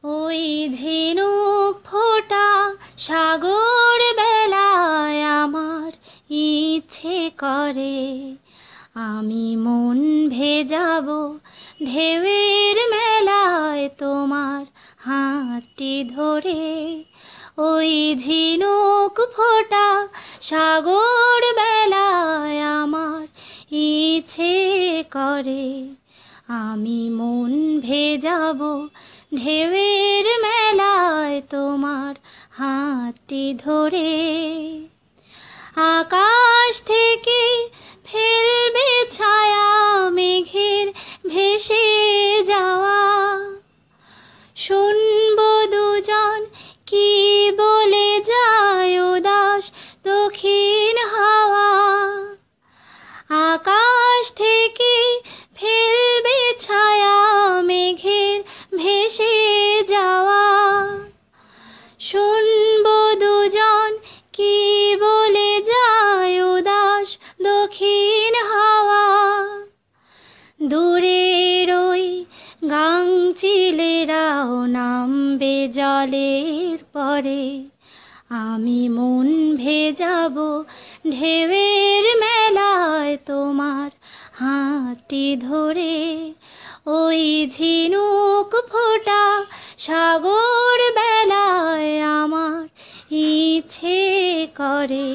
ওই ঝিনুক ফোঁটা সাগর বেলায় আমার ইচ্ছে করে আমি মন ভেজাবো ঢেউয়ের মেলায় তোমার হাতটি ধরে। ওই ঝিনুক ফোঁটা সাগর বেলায় আমার ইচ্ছে করে আমি মন ভেজাবো ঢেউয়ের মেলায় তোমার হাতটি ধরে। আকাশ থেকে ফেলবে ছায়া মেঘের ভেসে যাওয়া, শুনবো দুজন কি বলে যায় উদাস দক্ষিণ হাওয়া। আকাশ থেকে ফেলবে ছায়া মেঘের ভেসে যাওয়া, শুনবো দুজন কি বলে যায় উদাস দক্ষিণ হাওয়া। দূরের ওই গাংচিলেরাও নামবে জলের পরে আমি মন ভেজাবো ঢেউয়ের মেলায় তোমার হাতটি ধরে। ওই ঝিনুক ফোঁটা সাগর বেলায় আমার ইচ্ছে করে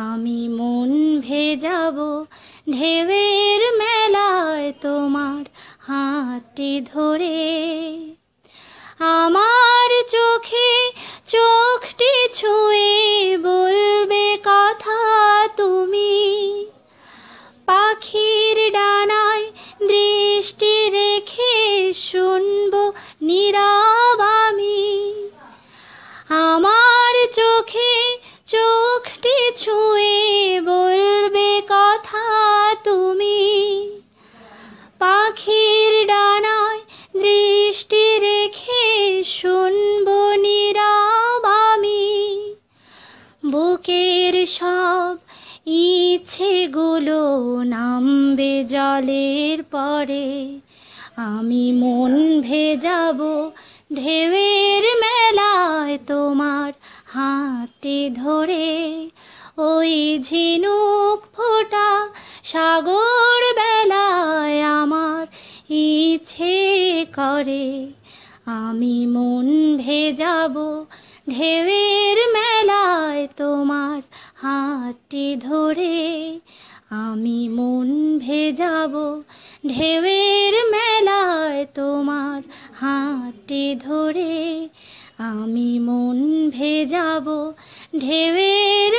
আমি মন ভেজাবো ঢেউয়ের মেলায় তোমার হাতটি ধরে। আমার চোখে চোখটি ছুঁয়ে বলবে কথা তুমি, পাখির ডানায় দৃষ্টি রেখে শুনবো নীরব আমি। আমার চোখে চোখটি ছুঁয়ে বলবে কথা তুমি, পাখির ডানায় দৃষ্টি রেখে শুনবো নীরব আমি। বুকের সব ইচ্ছেগুলো নামবে জলের পরে আমি মন ভেজাবো ঢেউয়ের মেলায় তোমার হাতটি ধরে। ওই ঝিনুক ফোঁটা সাগর বেলায় আমার ইচ্ছে করে আমি মন ভেজাবো ঢেউয়ের মেলায় তোমার হাতটি ধরে। আমি মন ভেজাবো ঢেউয়ের মেলায় তোমার হাতটি ধরে। আমি মন ভেজাবো ঢেউয়ের